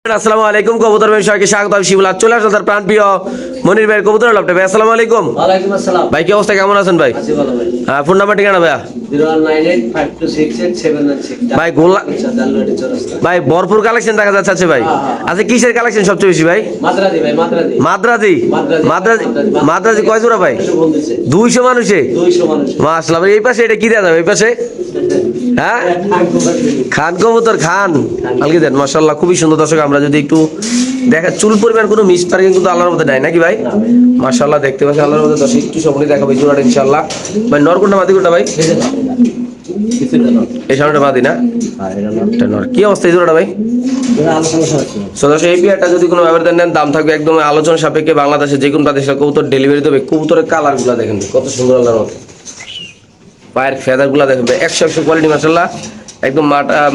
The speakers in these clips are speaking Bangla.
আসসালামু আলাইকুম কবুতর ভাই সবাইকে স্বাগত। আমি শিবুল আজ চলে আসলাম তার প্রাণ প্রিয় মনির ভাইয়ের কবুতর লাভটা ভাই। আসসালামু আলাইকুম। ওয়ালাইকুম আসসালাম। ভাই কি অবস্থা, কেমন আছেন ভাই? আছি ভালো ভাই। ফোন নাম্বার ঠিকানা ভাইয়া? 01985268796 ভাই গোলা জালুয়াটি চৌরাস্তা। ভাই ভরপুর কালেকশন দেখা যাচ্ছে আছে ভাই। আচ্ছা কিসের কালেকশন সবচেয়ে বেশি ভাই? মাদ্রাজি ভাই, মাদ্রাজি। মাদ্রাজি মাদ্রাজি মাদ্রাজি কয় জোড়া ভাই? 200 মানুষে 200 মানুষ। মাশাআল্লাহ ভাই। এই পাশে এটা কি দেওয়া যাবে এই পাশে? হ্যাঁ খান কবুতর খান আলগি দেন মাশাআল্লাহ, খুবই সুন্দর। দর্শক আমরা যদি একটু দেখা চুল পরিমাণ কোনো মিস পার্কিং কিন্তু আল্লাহর মধ্যে নাই নাকি ভাই? মাশাআল্লাহ দেখতে পাচ্ছি আল্লাহর মধ্যে। দর্শক একটু সামনে দেখাবো এই জোড়াটা ইনশাআল্লাহ। ভাই নর কোনটা মাদি কোনটা ভাই? এই সামনেটা মাদি না? এটা নর। কি অবস্থা এই জোড়াটা ভাই? সদস্য এই বিয়ারটা যদি কোনো ব্যাপারে নেন দাম থাকবে একদম আলোচনা সাপেক্ষে। বাংলাদেশে যে কোনো প্রাদেশিক কবুতর ডেলিভারি দেবে। কবুতরের কালার গুলা দেখেন কত সুন্দর আল্লাহর মধ্যে। পায়ের ফেদার গুলা দেখেন 100 কোয়ালিটি মাশাআল্লাহ। একদম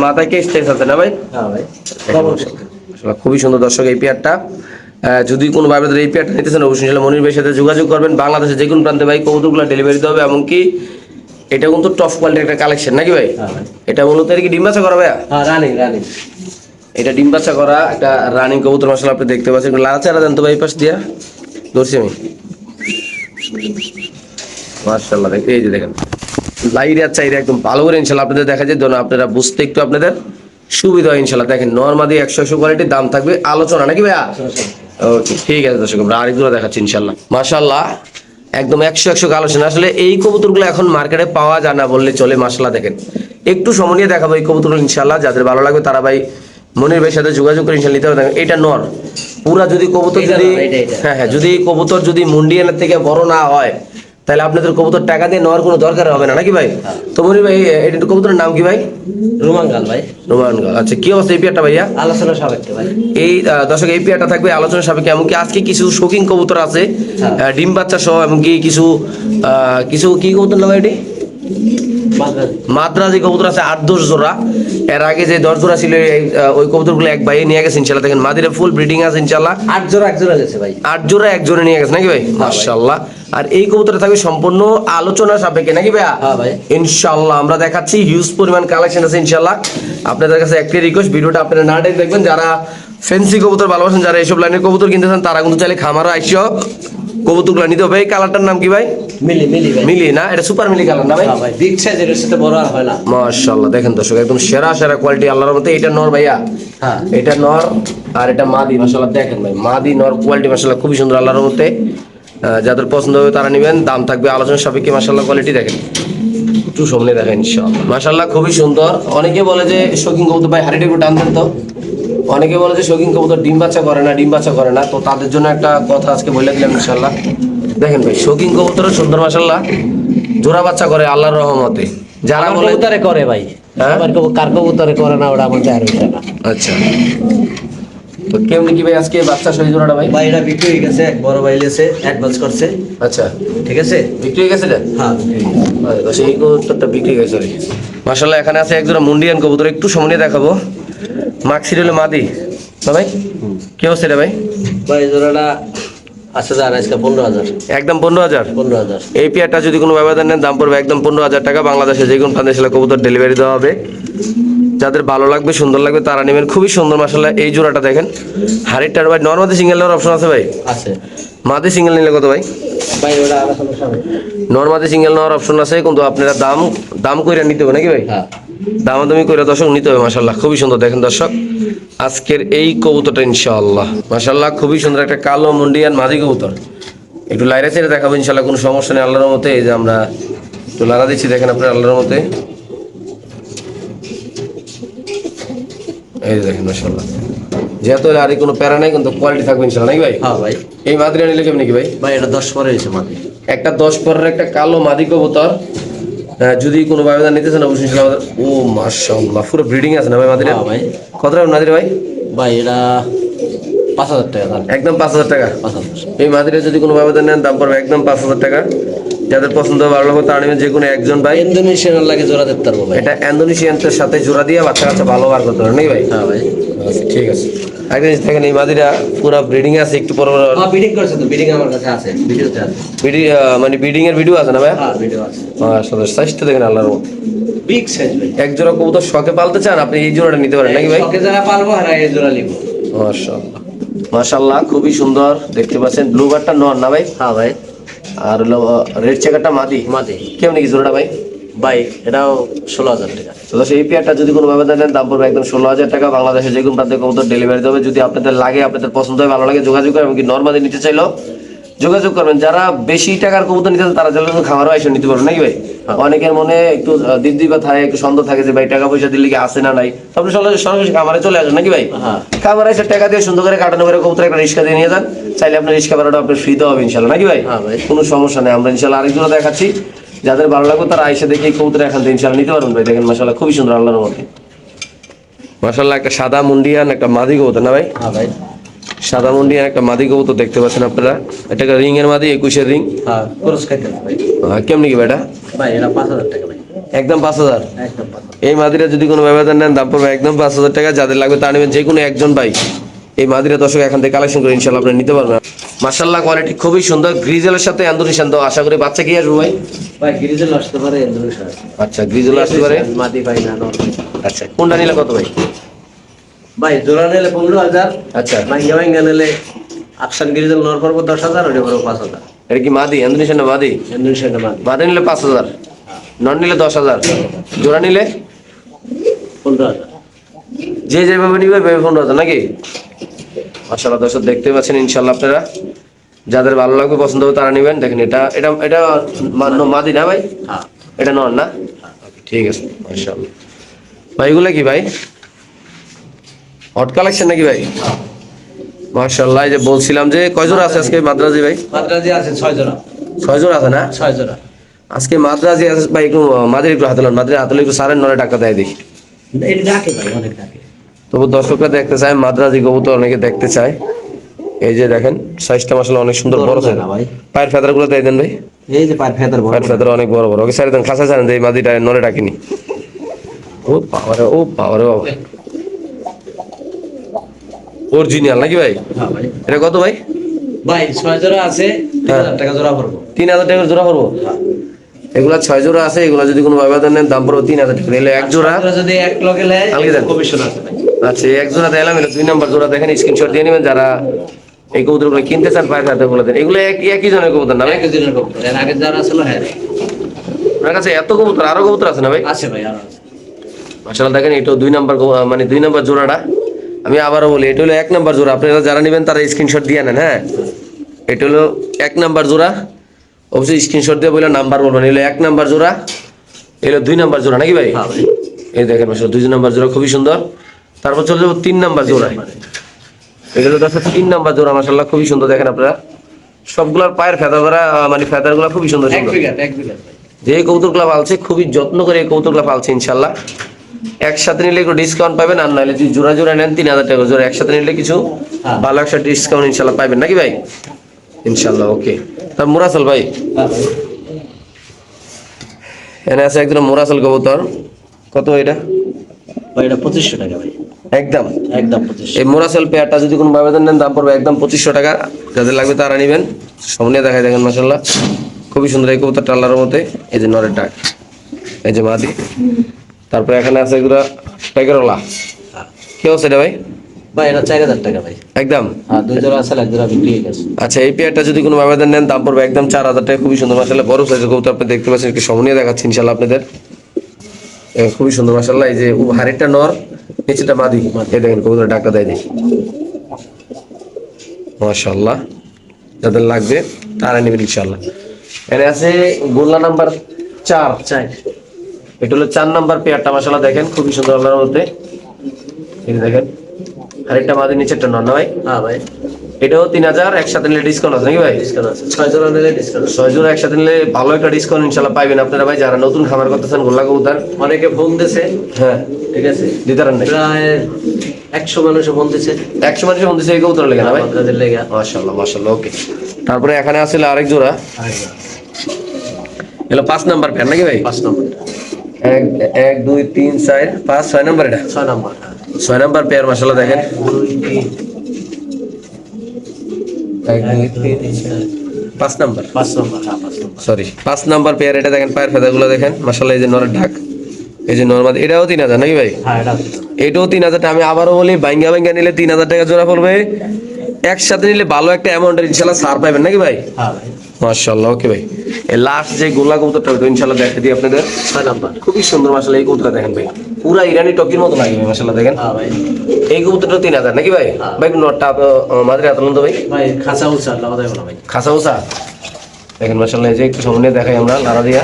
মাথায় কে স্টেজ আছে না ভাই? হ্যাঁ ভাই। মাশাআল্লাহ খুবই সুন্দর। দর্শক এই পেয়ারটা যদি কোনো ভাবে এই পেয়ারটা নিতে চান অবশ্যই মনির ভাইয়ের সাথে যোগাযোগ করবেন। বাংলাদেশে যে কোনো প্রান্তে ভাই কবুতরগুলো ডেলিভারি দিতে হবে। এমনকি এটা কিন্তু টপ কোয়ালিটির একটা কালেকশন নাকি ভাই? এটা মূলত এর কি ডিম বাচ্চা করা ভাইয়া? হ্যাঁ রানিং রানিং। এটা ডিম বাচ্চা করা একটা রানিং কবুতর মাশাআল্লাহ আপনি দেখতে পাচ্ছেন। লাড়াচাড়া দেন তো ভাই পাশ দিয়া ধরছি আমি। মাশাআল্লাহ দেখতে এই যে দেখেন লাইরিয়া চাইরে একদম ভালো করে ইনশাআল্লাহ আপনাদের দেখা যায় দোনো আপনারা বুঝতে একটু আপনাদের সুবিধা হয় ইনশাআল্লাহ। দেখেন নরমাদি 100 কোয়ালিটির দাম থাকবে আলোচনা নাকি ভাইয়া? ওকে ঠিক আছে দর্শক আমরা আরেকগুলো দেখাচ্ছি ইনশাআল্লাহ। মাশাআল্লাহ একদম 100 আলোচনা। আসলে এই কবুতরগুলো এখন মার্কেটে পাওয়া যায় না বললে চলে। মাশাআল্লাহ দেখেন একটু সময় নিয়ে দেখাবো এই কবুতরগুলো ইনশাআল্লাহ। যাদের ভালো লাগবে তারা ভাই মনির ভাইয়ের সাথে যোগাযোগ করে ইনশাআল্লাহ নিতে হবে। দেখেন এটা নর পুরা যদি কবুতর যদি হ্যাঁ যদি কবুতর যদি মুন্ডিয়ানের থেকে বড় না হয় তাহলে আপনাদের কবুতর টাকা দিয়ে নেওয়ার কোনো দরকার হবে না নাকি ভাই? তো মনির ভাই এটা কবুতরের নাম কি ভাই? রোমানগাল ভাই। রোমানগাল। আচ্ছা কি অবস্থা এই পেয়ারটা ভাইয়া? আলোচনা সাপেক্ষে ভাই। এই দর্শক এই পেয়ারটা থাকবে আলোচনা সাপেক্ষে। এমনকি আজকে কিছু শৌখিন কবুতর আছে ডিম বাচ্চা সহ। এমনকি কিছু কি কবুতর না ভাই এটি? মাদ্রাজি কবুতর আছে 8-10 জোড়া। এর আগে যে 10 জোড়া ছিল ওই কবুতরগুলো এক ভাই নিয়ে গেছে ইনশাআল্লাহ। দেখেন মাদিরা ফুল ব্রিডিং আছে ইনশাআল্লাহ। 8 জোড়া এক জোড়া গেছে ভাই। 8 জোড়া এক জোড়া নিয়ে গেছে নাকি ভাই? মাশাআল্লাহ। আর এই কবুতরটা থাকবে সম্পূর্ণ আলোচনা সাপেক্ষে নাকি ভাইয়া? হ্যাঁ ভাই ইনশাআল্লাহ আমরা দেখাচ্ছি হিউজ পরিমাণ কালেকশন আছে ইনশাআল্লাহ। আপনাদের কাছে একটাই রিকোয়েস্ট ভিডিওটা আপনারা না টেনে দেখবেন। যারা ফ্যান্সি কবুতর ভালোবাসেন, যারা এইসব লাইনের কবুতর কিনতে চান তারা কিন্তু চাইলে খামারও আইসো কবুতরগুলো নিতে হবে। এই কালারটার নাম কি ভাই? মিলি মিলি ভাই। মিলি না? এটা সুপার মিলি কালার না ভাই? হ্যাঁ ভাই বিগ সাইজের সাথে বড় আর হয় না। মাশাআল্লাহ দেখেন দর্শক একদম সেরা কোয়ালিটি আল্লাহর মতে। এটা নর ভাইয়া? হ্যাঁ এটা নর আর এটা মাদি। মাশাআল্লাহ দেখেন ভাই মাদি নর কোয়ালিটি মাশাআল্লাহ খুবই সুন্দর আল্লাহর মতে। যাদের পছন্দ হবে তারা নেবেন। দাম থাকবে আলোচনা সাপেক্ষে। মাশাআল্লাহ কোয়ালিটি দেখেন একটু সামনে দেখেন ইনশাআল্লাহ। মাশাআল্লাহ খুবই সুন্দর। অনেকে বলে যে শৌখিন কবুতর ভাই হাড়িটা একটু টান দেন তো। অনেকে বলে যে শৌখিন কবুতর ডিম বাচ্চা করে না, তো তাদের জন্য একটা কথা আজকে বলে দিলাম ইনশাআল্লাহ। দেখেন ভাই শৌখিন কবুতরও সুন্দর মাশাআল্লাহ জোড়া বাচ্চা করে আল্লাহর রহমতে। যারা বলে কবুতরে করে ভাই, আবার কার কবুতরে করে না ওটা আমার জাহের বিষয় না। আচ্ছা তো কেমনি কি ভাই আজকে বাচ্চা সহি জোড়াটা ভাই? ভাই এটা বিক্রি হয়ে গেছে, এক বড় ভাই লেছে অ্যাডভান্স করছে। আচ্ছা ঠিক আছে বিক্রি হয়ে গেছে এটা? হ্যাঁ আচ্ছা এই কবুতরটা বিক্রি হয়ে গেছে মাশাআল্লাহ। এখানে আছে এক জোড়া মুন্ডিয়ান কবুতর, একটু সামনে দেখাবো। মাক্সির হলো মাদি না ভাই? কি অবস্থা এটা ভাই? ভাই জোড়াটা আচ্ছা জান আজকে 15,000 একদম 15,000। 15,000 এই পেয়ারটা যদি কোনো ব্যবধান নেন দাম পড়বে একদম 15,000 টাকা। বাংলাদেশে যে কোনো প্রান্তে কবুতর ডেলিভারি দেওয়া হবে। যাদের ভালো লাগবে সুন্দর লাগবে তারা নেবেন। খুবই সুন্দর মাশাআল্লাহ। এই জোড়াটা দেখেন হাড়িটার ভাই নরমাদি সিঙ্গেল নেওয়ার অপশন আছে ভাই? আছে। মাদি সিঙ্গেল নিলে কত ভাই? ভাই ওটা আলোচনা সাপেক্ষে। নরমাদি সিঙ্গেল নেওয়ার অপশন আছে কিন্তু আপনারা দাম কইরা নিতে হবে নাকি ভাই? হ্যাঁ দামাদামি কইরা দর্শক নিতে হবে মাশাআল্লাহ। খুবই সুন্দর দেখেন দর্শক আজকের এই কবুতরটা ইনশাআল্লাহ মাশাআল্লাহ খুবই সুন্দর একটা কালো মুন্ডিয়ান মাদি কবুতর। একটু লাইরা ছেড়ে দেখাবো ইনশাআল্লাহ, কোনো সমস্যা নেই আল্লাহর মতে। এই যে আমরা একটু লাড়া দিচ্ছি দেখেন আপনার আল্লাহর মতে। এই যে দেখেন মাশাআল্লাহ যেহেতু আর কোনো প্যারা নাই কিন্তু কোয়ালিটি থাকবে ইনশাআল্লাহ নাকি ভাই? হ্যাঁ ভাই এই মাদিরা নিলে কেমন কি ভাই? ভাই এটা 10 পরে হয়েছে মাদি। একটা 10 পরের একটা কালো মাদি কবুতর যদি কোনো ব্যবধান নিতে চান অবশ্যই আমাদের। ও মাশাআল্লাহ পুরো ব্রিডিং আছে না ভাই মাদিরা? হ্যাঁ ভাই। কত টাকা মাদিরা ভাই? ভাই এটা 5,000 টাকা দাম। একদম 5,000 টাকা। 5,000 এই মাদিরা যদি কোনো ব্যবধান নেন দাম পড়বে একদম 5,000 টাকা। যাদের পছন্দ হবে ভালো লাগবে তারা নেবেন যে কোনো একজন ভাই। ইন্দোনেশিয়ান লাগে জোড়া দিতে পারবো ভাই। এটা ইন্দোনেশিয়ানদের সাথে জোড়া দিয়ে বাচ্চা কাচ্চা ভালো বার করতে পারবে নাকি ভাই? হ্যাঁ ভাই আচ্ছা ঠিক আছে। একটা জিনিস দেখেন এই মাদিরা পুরো ব্রিডিং আছে একটু পর হ্যাঁ বিডিং করছে তো, বিডিং আমার কাছে আছে, ভিডিওতে আছে। মানে ব্রিডিং এর ভিডিও আছে না ভাই? হ্যাঁ ভিডিও আছে। মাশাআল্লাহ সাইজটা দেখেন আল্লাহর মতো বিগ সাইজ ভাই। এক জোড়া কবুতর শখে পালতে চান আপনি এই জোড়াটা নিতে পারেন নাকি ভাই? শখে যারা পালবো আর এই জোড়া নিব। ও মাশাআল্লাহ মাশাআল্লাহ, খুবই সুন্দর দেখতে পাচ্ছেন। ব্লু বারটা নর না ভাই? হ্যাঁ ভাই। আর হলো রেড চেকারটা মাদি। মাদি। কেমন কি জোড়াটা ভাই? ভাই এটাও 16,000 টাকা। তো এই পেয়ারটা যদি কোনো ভাবে দেন দাম পড়বে একদম 16,000 টাকা। বাংলাদেশে যে কোনো প্রান্তে কবুতর ডেলিভারি দেবে। যদি আপনাদের লাগে, আপনাদের পছন্দ হয়, ভালো লাগে, যোগাযোগ করবেন। এমনকি নর্মালি নিতে চাইলেও যোগাযোগ করবেন। যারা বেশি টাকার কবুতর নিতে চান তারা চাইলে খামারও এসে নিতে পারবেন নাকি ভাই? অনেকের মনে একটু দিদি বা থাকে, একটু সন্দেহ থাকে যে ভাই টাকা পয়সা দিলে কি আসে না নাই, আপনি সরাসরি খামারে চলে আসেন নাকি ভাই? হ্যাঁ। খামারে এসে টাকা দিয়ে সুন্দর করে কাটানো করে কবুতর একটা রিক্সা দিয়ে নিয়ে যান। চাইলে আপনার রিক্সা ভাড়াটা আপনার ফ্রি দেওয়া হবে ইনশাল্লাহ নাকি ভাই? হ্যাঁ ভাই। কোনো সমস্যা নেই। আমরা ইনশাল্লাহ আরেকজন দেখাচ্ছি, যাদের ভালো লাগবে তারা আইসা দেখে এই কবুতর এখান থেকে ইনশাল্লাহ নিতে পারবেন ভাই। দেখেন মাশাআল্লাহ খুবই সুন্দর আল্লাহর মধ্যে। মাশাআল্লাহ একটা সাদা মুন্ডিয়ান একটা মাদি কবুতর না ভাই? হ্যাঁ ভাই। সাদা মুন্ডিয়ান একটা মাদি কবুতর দেখতে পাচ্ছেন আপনারা। এটা একটা রিং এর মাদি, 21-এর রিং। হ্যাঁ ক্রস খাইতে ভাই। কেমনি কি বেটা? ভাই এটা 5,000 টাকা ভাই। একদম 5,000। একদম 5,000। এই মাদিরা যদি কোনো ব্যবধান নেন দাম পড়বে একদম 5,000 টাকা। যাদের লাগবে তারা নেবেন, যে কোনো একজন ভাই এই মাদিরা দর্শক এখান থেকে কালেকশন করে ইনশাল্লাহ আপনি নিতে পারবেন। মাশাআল্লাহ কোয়ালিটি খুবই সুন্দর। গ্রিজেলের সাথে অ্যান্ডোনেশিয়ান তো আশা করি বাচ্চা কি আসবে ভাই? ভাই গ্রিজেল আসতে পারে ইন্দোনেশিয়া। আচ্ছা গ্রিজেল আসতে পারে। মাদি ভাই না নর। আচ্ছা কোনটা নিলে কত ভাই? ভাই জোড়া নিলে 15,000। আচ্ছা ভাঙ্গা ভাঙ্গা নিলে আকশন গ্রিজেল নর পড়বো 10,000, ওটা পড়বো 5,000। এটা কি মাদি অ্যান্ডোনেশিয়ান না মাদি? ইন্দোনেশিয়া মাদি। মাদি নিলে 5,000, নন নিলে 10,000, জোড়া নিলে 15,000। যে যেভাবে নিবে ভেবে 15,000 নাকি? মাশাআল্লাহ দর্শক দেখতে পাচ্ছেন ইনশাআল্লাহ আপনারা যাদের ভালো লাগবে পছন্দ হবে তারা নেবেন। দেখেন এটা এটা এটা মাদি না ভাই? হ্যাঁ। এটা নন না? ঠিক আছে মাশাআল্লাহ। ভাই এগুলা কি ভাই? হট কালেকশন নাকি ভাই? মাশাআল্লাহ। এই যে বলছিলাম যে কয় জোড়া আছে আজকে মাদ্রাজি ভাই? মাদ্রাজি আছে 6 জোড়া। 6 জোড়া আছে না? 6 জোড়া। আজকে মাদ্রাজি আছে ভাই। একটু মাদের একটু হাতে লন, মাদের হাতে একটু সারেন, নলে টাকা দেয় দেখি। এটা ডাকে ভাই, অনেক ডাকে। তবু দর্শকরা দেখতে চায়, মাদ্রাজি কবুতর অনেকে দেখতে চায়। এই যে দেখেন সাইজটা মাশাআল্লাহ অনেক সুন্দর বড় সাইজ। ভাই পায়ের ফেদার গুলো দিয়ে দেন ভাই। এই যে পার ফেদার বড়। পায়ের ফেদার অনেক বড় বড়। ওকে সাইড দেন, খাসা ছাড়েন যে এই মাদিটা নলে ডাকিনি। ও পাওয়ারে, ও পাওয়ারে বাবা, অরিজিনাল নাকি ভাই? হ্যাঁ ভাই। এটা কত ভাই? ভাই 6 জোড়া আছে, 3,000 টাকা জোড়া পড়বো। 3,000 টাকা জোড়া পড়বো? এগুলা 6 জোড়া আছে, এগুলা যদি কোনো ব্যবধান নেন দাম পড়বে 3,000 টাকা। এলে এক জোড়া যদি এক লগে নেয় আলগে দেন। কমিশন আছে ভাই। আচ্ছা এক জোড়া দিলাম, এটা 2 নাম্বার জোড়া দেখেন, স্ক্রিনশট দিয়ে নেবেন যারা এই কবুতরগুলো কিনতে চান। পায়ের ফেদার গুলো দেন। এগুলো একই জনের কবুতর না ভাই? এক দিনের কবুতর। এর আগে যারা ছিল হ্যাঁ আপনার কাছে এত কবুতর, আরো কবুতর আছে না ভাই? আছে ভাই, আরো আছে। মাশাআল্লাহ দেখেন এটা 2 নাম্বার, মানে 2 নাম্বার জোড়াটা। আমি আবারও বলি এটা হলো 1 নাম্বার জোড়া। আপনারা যারা নেবেন তারা স্ক্রিনশট দিয়ে নেন। হ্যাঁ এটা হলো 1 নাম্বার জোড়া। অবশ্যই স্ক্রিনশট দিয়ে বলে নাম্বার বলবেন। এলো 1 নাম্বার জোড়া, এলো 2 নাম্বার জোড়া নাকি ভাই? হ্যাঁ ভাই। এই দেখেন মাশাআল্লাহ 2 নাম্বার জোড়া খুবই সুন্দর। তারপর চলে যাবো 3 নাম্বার জোড়া। এটা হলো 3 নাম্বার জোড়া। মাশাআল্লাহ খুবই সুন্দর। দেখেন আপনারা সবগুলার পায়ের ফেদার করা, মানে ফেদারগুলো খুবই সুন্দর এক সুন্দর। বিঘা ভাই। যে কবুতরগুলো পালছে খুবই যত্ন করে এই কবুতরগুলো পালছে ইনশাল্লাহ। একসাথে নিলে একটু ডিসকাউন্ট পাবেন, আর নাহলে যদি জোড়া জোড়া নেন 3,000 টাকা জোড়া। একসাথে নিলে কিছু ভালো একটা ডিসকাউন্ট ইনশাল্লাহ পাবেন নাকি ভাই? ইনশাল্লাহ ওকে। তার মুরাসল ভাই এনে আছে একদম মুরাসল কবুতর। কত এটা ভাই? এটা 2500 টাকা ভাই। একদম একদম 2500। এই মুরাসল পেয়ারটা যদি কোনো ব্যবধান নেন দাম পড়বে একদম 2500 টাকা। যাদের লাগবে তারা নেবেন। সামনে দেখায় দেখেন মাশাআল্লাহ খুবই সুন্দর এই কবুতরটা আল্লাহর মধ্যে। এই যে নরের ডাক, এই যে মাদি। তারপরে এখানে আছে এগুলা টাইগারওয়ালা। কি আছে এটা ভাই? ভাই এটা 4,000 টাকা ভাই। একদম। হ্যাঁ 2 জোড়া আছে, 1 জোড়া বিক্রি হয়ে গেছে। আচ্ছা এই পেয়ারটা যদি কোনো ব্যবধান নেন দাম পড়বে একদম 4,000 টাকা। খুবই সুন্দর মাশাআল্লাহ বড় সাইজের কবুতর আপনি দেখতে পাচ্ছেন। একটু সামনে দেখাচ্ছি ইনশাআল্লাহ আপনাদের। খুবই সুন্দর মাশাআল্লাহ। এই যে হাড়িটা নর, নিচেটা মাদি। এই দেখেন কবুতর ডাকটা দেয় দেখি মাশাআল্লাহ। যাদের লাগবে তারা নেবেন ইনশাআল্লাহ। এখানে আছে গোল্লা নাম্বার 4। এটা হলো 4 নাম্বার পেয়ারটা। মাশাআল্লাহ দেখেন খুবই সুন্দর আল্লাহর মধ্যে। এই যে দেখেন আরেকটা মাদি, নিচেরটা নর না ভাই? হ্যাঁ ভাই। এটাও 3,000। একসাথে নিলে ডিসকাউন্ট আছে নাকি ভাই? ডিসকাউন্ট আছে। 6 জোড়া নিলে ডিসকাউন্ট আছে। 6 জোড়া একসাথে নিলে ভালো একটা ডিসকাউন্ট ইনশাআল্লাহ পাবেন আপনারা ভাই। যারা নতুন খামার করতেছেন গোল্লা কবুতর, অনেকে ফোন দিছে। হ্যাঁ ঠিক আছে, দিতারেন নাই? প্রায় 100 মানুষ ফোন দিছে। 100 মানুষ ফোন দিছে এই কবুতর লেগে না ভাই? আপনাদের লেগা। মাশাআল্লাহ মাশাআল্লাহ ওকে। তারপরে এখানে আছে আরেক জোড়া। এলো 5 নাম্বার পেয়ার নাকি ভাই? 5 নম্বর। 1 2 3 4 5 6 নাম্বার। এটা 6 নম্বর। 6 নাম্বার পেয়ার। মাশাআল্লাহ দেখেন 1 2 3 4 5 নাম্বার। 5 নম্বর। হ্যাঁ 5 নম্বর। Sorry 5 number pair. এটা দেখেন পায়ের ফেদাগুলো দেখেন মাশাআল্লাহ। এই যে নরের ঢাক, এই যে নরমাল এটাও 3000 নাকি ভাই? হ্যাঁ এটা এটাও 3000 টাকা। আমি আবারও বলি বাইঙ্গা বাইঙ্গা নিলে 3000 টাকা জোড়া পড়বে। একসাথে নিলে ভালো একটা অ্যামাউন্টের ইনশাল্লাহ ছাড় পাবেন নাকি ভাই? হ্যাঁ ভাই মাশাআল্লাহ। ওকে ভাই, এই লাস্ট যে গোলা কবুতরটা ওটা ইনশাআল্লাহ দেখে দিই আপনাদের। 6 নাম্বার। খুবই সুন্দর মাশাআল্লাহ। এই কবুতরটা দেখেন ভাই, পুরা ইরানি টকির মতো লাগে ভাই মাশাআল্লাহ। দেখেন হ্যাঁ ভাই এই কবুতরটা 3000 নাকি ভাই? হ্যাঁ। ভাই নটটা মাঝে আতলন তো ভাই, ভাই খাসা উচ্চার লাগাতে হবে না ভাই। খাসা উসা দেখেন মাশাআল্লাহ। এই যে একটু সামনে দেখাই আমরা লারা দিয়া,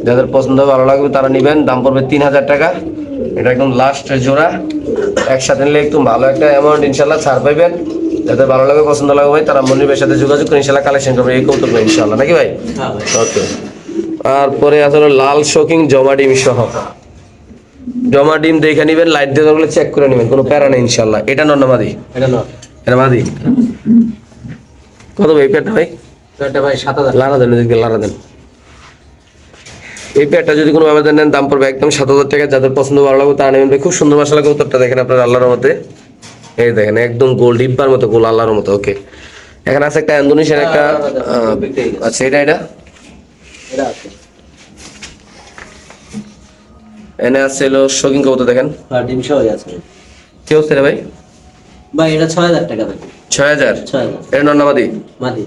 যাদের পছন্দ ভালো লাগবে তারা নেবেন। দাম পড়বে 3000 টাকা। এটা একদম লাস্ট জোড়া, একসাথে নিলে একটু ভালো একটা অ্যামাউন্ট ইনশাল্লাহ ছাড় পাইবেন। যাদের ভালো লাগে পছন্দ লাগবে ভাই তারা মনিবের সাথে যোগাযোগ করে ইনশাল্লাহ কালেকশন করবে এই কৌতুক ইনশাল্লাহ নাকি ভাই? হ্যাঁ ভাই ওকে। আর পরে আসলে লাল শোকিং জমা ডিম সহ, জমা ডিম দেখে নেবেন, লাইট দিয়ে ওগুলো চেক করে নেবেন, কোনো প্যারা নেই ইনশাল্লাহ। এটা নন্নামাদি, এটা নর। এটা মাদি। কত ভাই পেটটা ভাই? এটা ভাই 7000। লারা দেন এদিকে, লারা দেন। এই পেটটা যদি কোনো ব্যবধান নেন দাম পড়বে একদম 7000 টাকা। যাদের পছন্দ ভালো লাগবে তারা নেবেন ভাই। খুব সুন্দর মশলা কৌতরটা দেখেন আপনার আল্লাহর মতে। এই দেখেন একদম গোল ডিব্বার মতো গোল আল্লাহর মতো। ওকে, এখানে আছে একটা ইন্দোনেশিয়ান একটা আচ্ছা এটা এটা আছে। এনে আছে হলো শৌখিন কবুতর দেখেন। আর ডিম সহই আছে। কি হচ্ছে রে ভাই? ভাই এটা 6000 টাকা ভাই। 6000? 6000 এটা নন্নামাদি। মাদি।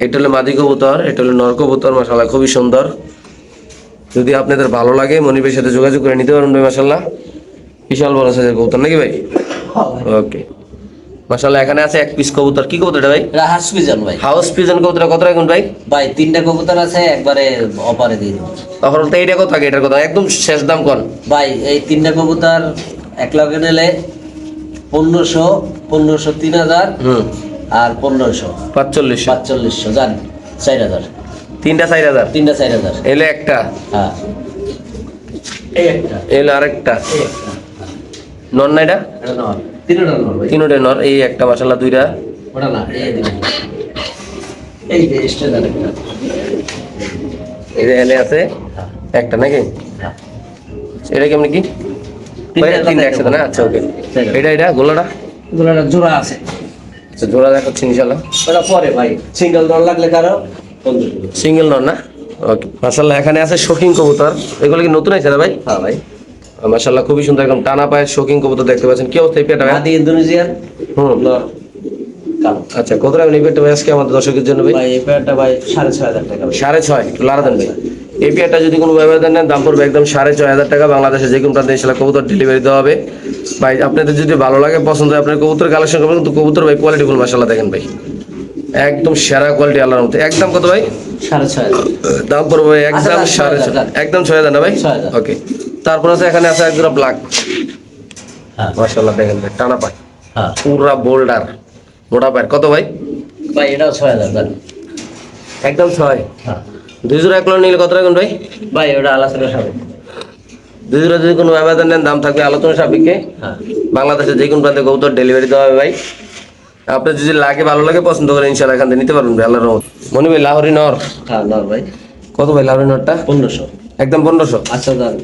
এটা হলো মাদি কবুতর, এটা হলো নর কবুতর। মাশাআল্লাহ খুবই সুন্দর। যদি আপনাদের ভালো লাগে মনিবের সাথে যোগাযোগ করে নিতে পারেন ভাই। মাশাআল্লাহ বিশাল বড় সাইজের কবুতর নাকি ভাই? ওকে মাশাআল্লাহ। এখানে আছে এক পিস কবুতর। কি কবুতর এটা ভাই? এটা হাউস পিজন ভাই। হাউস পিজন কবুতর কত রাখুন ভাই? ভাই 3টা কবুতর আছে একবারে অপারে দিয়ে দেব। তখন তো এইটা কত থাকে, এটার কথা একদম শেষ দাম কোন ভাই এই 3টা কবুতর এক লগে নিলে 1500 1500 3000 আর 1500 4500 4500 জান 4000। তিনটা 4000, 3টা 4000। এলে একটা, হ্যাঁ এই একটা, এলে আরেকটা। এই একটা। নর না এটা? এটা নর। 3টা নর ভাই। তিনটে নর। এই একটা মাশাআল্লাহ দুইটা। ওটা না এই দিন। এই যে স্টেজ একটা। এই যে এলে আছে একটা নাকি? হ্যাঁ। এটা কেমন কি? তিনটা একসাথে না? আচ্ছা ওকে। এটা এটা গোলাটা এগুলোর জোড়া আছে। আচ্ছা জোড়া দেখাচ্ছি ইনশাআল্লাহ। ওটা পরে ভাই সিঙ্গেল দর লাগলে কারো 1500। সিঙ্গেল নর না? ওকে মাশাআল্লাহ। এখানে আছে শৌখিন কবুতর। এগুলো কি নতুন আছে না ভাই? হ্যাঁ ভাই। মাশাআল্লাহ খুবই সুন্দর একদম টানা পায়ের শৌখিন কবুতর দেখতে পাচ্ছেন। কি অবস্থা এই পেটা ভাই? মাদি ইন্দোনেশিয়ান নর কালো। আচ্ছা কত টাকা এই পেটা ভাই আজকে আমাদের দর্শকের জন্য ভাই? ভাই এই পেয়ারটা ভাই 6500 টাকা ভাই। 6.5 লারা দেন ভাই। এই পেয়ারটা যদি কোনো ব্যবধান নেন দাম পড়বে একদম 6500 টাকা। বাংলাদেশে যে কোনো প্রান্তে ইনশাআল্লাহ কবুতর ডেলিভারি দেওয়া হবে ভাই। আপনাদের যদি ভালো লাগে পছন্দ হয় আপনার কবুতর কালেকশন করবেন, কিন্তু কবুতর ভাই কোয়ালিটিফুল মাশাআল্লাহ দেখেন ভাই, একদম সেরা কোয়ালিটি আল্লাহর মতো। একদম কত ভাই? 6500। দাম পড়বে ভাই একদম আচ্ছা, 6.5, একদম 6000 না ভাই? 6000। ওকে। তারপর আছে এখানে আছে একদম ব্ল্যাক হ্যাঁ মাশাআল্লাহ দেখেন ভাই টানা পায় হ্যাঁ পুরা বোল্ডার মোটা পায়। কত ভাই? ভাই এটাও 6000 জান। একদম 6। হ্যাঁ দুই জোড়া এক লট নিলে কত রাখুন ভাই? ভাই ওটা আলোচনা হবে। দুই জোড়া যদি কোনো ব্যবধান নেন দাম থাকবে আলোচনা সাপেক্ষে। হ্যাঁ বাংলাদেশে যে কোনো প্রান্তে কবুতর ডেলিভারি দেওয়া হবে ভাই। আপনার যদি লাগে ভালো লাগে পছন্দ করে ইনশাআল্লাহ এখান থেকে নিতে পারবেন ভাই আল্লাহর রহমত। মনি ভাই লাহোরি নর হ্যাঁ নর ভাই কত ভাই? লাহোরি নরটা 1500। একদম 1500 আচ্ছা জান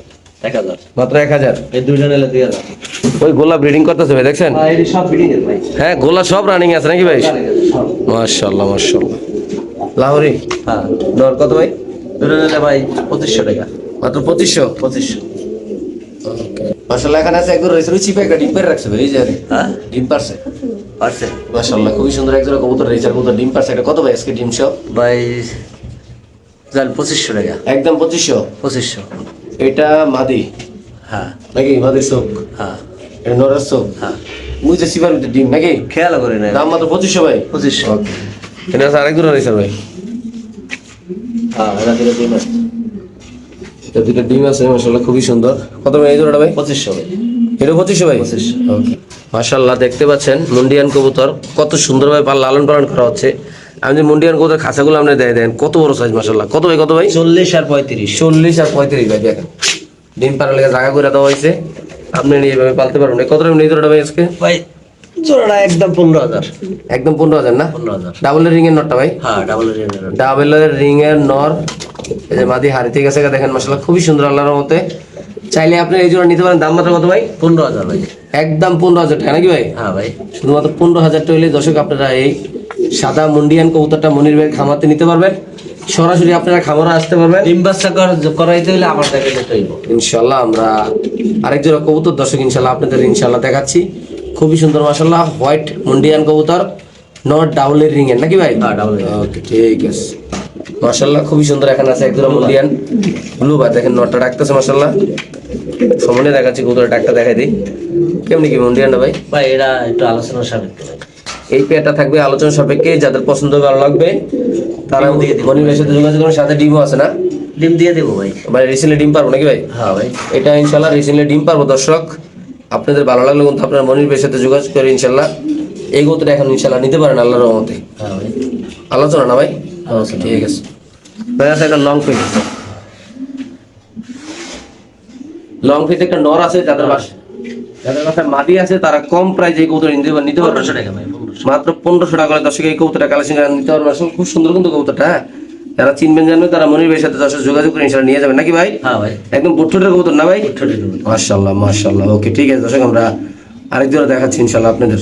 1000। মাত্র 1000। এই দুইটা নিলে 2000। ওই গোলা ব্রিডিং করতেছে ভাই দেখছেন? ভাই এটি সব বিডিং এর ভাই। হ্যাঁ গোলা সব রানিং আছে নাকি ভাই? সব। মাশাআল্লাহ মাশাআল্লাহ। লাহোরি হ্যাঁ নর কত ভাই? দুইটা নিলে ভাই 2500 টাকা। মাত্র 2500। 2500। মাশাআল্লাহ। এখানে আছে একবার রয়েছে রুচি প্যাকেট ডিম পেরে রাখছে ভাই। এই যে হ্যাঁ ডিম পারছে পারছে মাশাআল্লাহ খুবই সুন্দর একজোড়া কবুতর রেচার কবুতর ডিম পারছে। এটা কত ভাই আজকে ডিম সহ? ভাই জান 2500 টাকা। একদম 2500। 2500। এটা মাদি হ্যাঁ নাকি? মাদির চোখ, হ্যাঁ এটা নরের চোখ। হ্যাঁ বুঝতে সিবার ভিতরে ডিম নাকি? খেয়াল করে না। দাম মাত্র 2500 ভাই। 2500। ওকে। এটা আছে আরেক জোড়া রেচার ভাই। হ্যাঁ এটা দিলে 2 মাস। এটা দুটো ডিম আছে মাশাআল্লাহ খুবই সুন্দর। কত ভাই এই জোড়াটা ভাই? 2500 ভাই। এটা 2500 ভাই। 2500। ওকে মাশাআল্লাহ দেখতে পাচ্ছেন মুন্ডিয়ান কবুতর কত সুন্দরভাবে লালন পালন করা হচ্ছে। আমি যে মুন্ডিয়ান কবুতর খাঁচাগুলো আপনি দেন কত বড় সাইজ মাশাআল্লাহ। কত ভাই? কত ভাই? 40 আর 35। 40 আর 35 ভাই দেখেন। ডিম পাড়ার লেগে জায়গা করে দেওয়া হয়েছে, আপনি নিয়ে এভাবে পালতে পারবেন। কত টাকা নিয়ে জোড়াটা ভাই আজকে? ভাই জোড়াটা একদম 15000। একদম 15000 না? 15000। ডাবল রিং এর নটটা ভাই? হ্যাঁ ডাবল রেঞ্জের। ডাবল রিং এর নর। এই যে মাদি হারিতে গেছে দেখেন মাশাআল্লাহ খুবই সুন্দর আল্লাহর মতে। চাইলে আপনি এই জোড়া নিতে পারেন। দাম মাত্র কত ভাই? 15000 ভাই। একদম 15000 টাকা নাকি ভাই? হ্যাঁ ভাই শুধুমাত্র 15000 টাকা হলে দর্শক আপনারা এই সাদা মুন্ডিয়ান কবুতরটা মনির ভাই খামাতে নিতে পারবেন। সরাসরি আপনারা খামারে আসতে পারবেন ডিম বাচ্চা করাইতে হলে আমার দেখাইতে হইব। ইনশাল্লাহ। আমরা আরেক জোড়া কবুতর দর্শক ইনশাল্লাহ আপনাদের ইনশাল্লাহ দেখাচ্ছি। খুবই সুন্দর মাশাআল্লাহ, হোয়াইট মুন্ডিয়ান কবুতর, নট ডাবলের রিং এর নাকি ভাই? হ্যাঁ, ডাবল রিং। ওকে ঠিক আছে মাশাআল্লাহ, খুবই সুন্দর। এখানে আছে এক জোড়া মুন্ডিয়ান ব্লু ভাই, দেখেন নটটা ডাকতেছে মাশাআল্লাহ। সামনে দেখাচ্ছি কবুতরের ডাকটা দেখাই দিই। কেমনি কি মুন্ডিয়ানটা ভাই? ভাই এটা একটু আলোচনা সাপেক্ষে ভাই। এই পেয়ারটা থাকবে আলোচনা সাপেক্ষে, যাদের পছন্দ ভালো লাগবে তারা ডিম দিয়ে দিবো। মনির ভাইয়ের সাথে যোগাযোগ করুন। সাথে ডিমও আছে না ডিম দিয়ে দেবো ভাই। ভাই? রিসেন্টলি ডিম পারবো নাকি ভাই? হ্যাঁ ভাই। এটা ইনশাল্লাহ রিসেন্টলি ডিম পারবো দর্শক। আপনাদের ভালো লাগলে কিন্তু আপনার মনির ভাইয়ের সাথে যোগাযোগ করে ইনশাল্লাহ এই গৌতটা এখন ইনশাল্লাহ নিতে পারেন আল্লাহর রহমতে। হ্যাঁ ভাই। আলোচনা না ভাই? আলোচনা। ঠিক আছে ভাই। আছে একটা লং ফিট, লং ফিট একটা নর আছে। যাদের বাসায় মাদি আছে তারা কম প্রাইজে এই কৌতটা নিতে পারবে 1500 টাকা ভাই, 1500। মাত্র 1500 টাকা করে দর্শক এই কৌতটা কালেকশন করে নিতে পারবেন। আসলে খুব সুন্দর কিন্তু কৌতটা, হ্যাঁ। যারা চিনবেন জানবেন তারা মনির ভাইয়ের সাথে দর্শক যোগাযোগ করে ইনশাল্লাহ নিয়ে যাবেন নাকি ভাই? হ্যাঁ ভাই। একদম বুটঠোটের কবুতর না ভাই? ছোট ছোট। মাশাআল্লাহ মাশাআল্লাহ। ওকে ঠিক আছে দর্শক, আমরা আরেক জোড়া দেখাচ্ছি ইনশাআল্লাহ আপনাদের।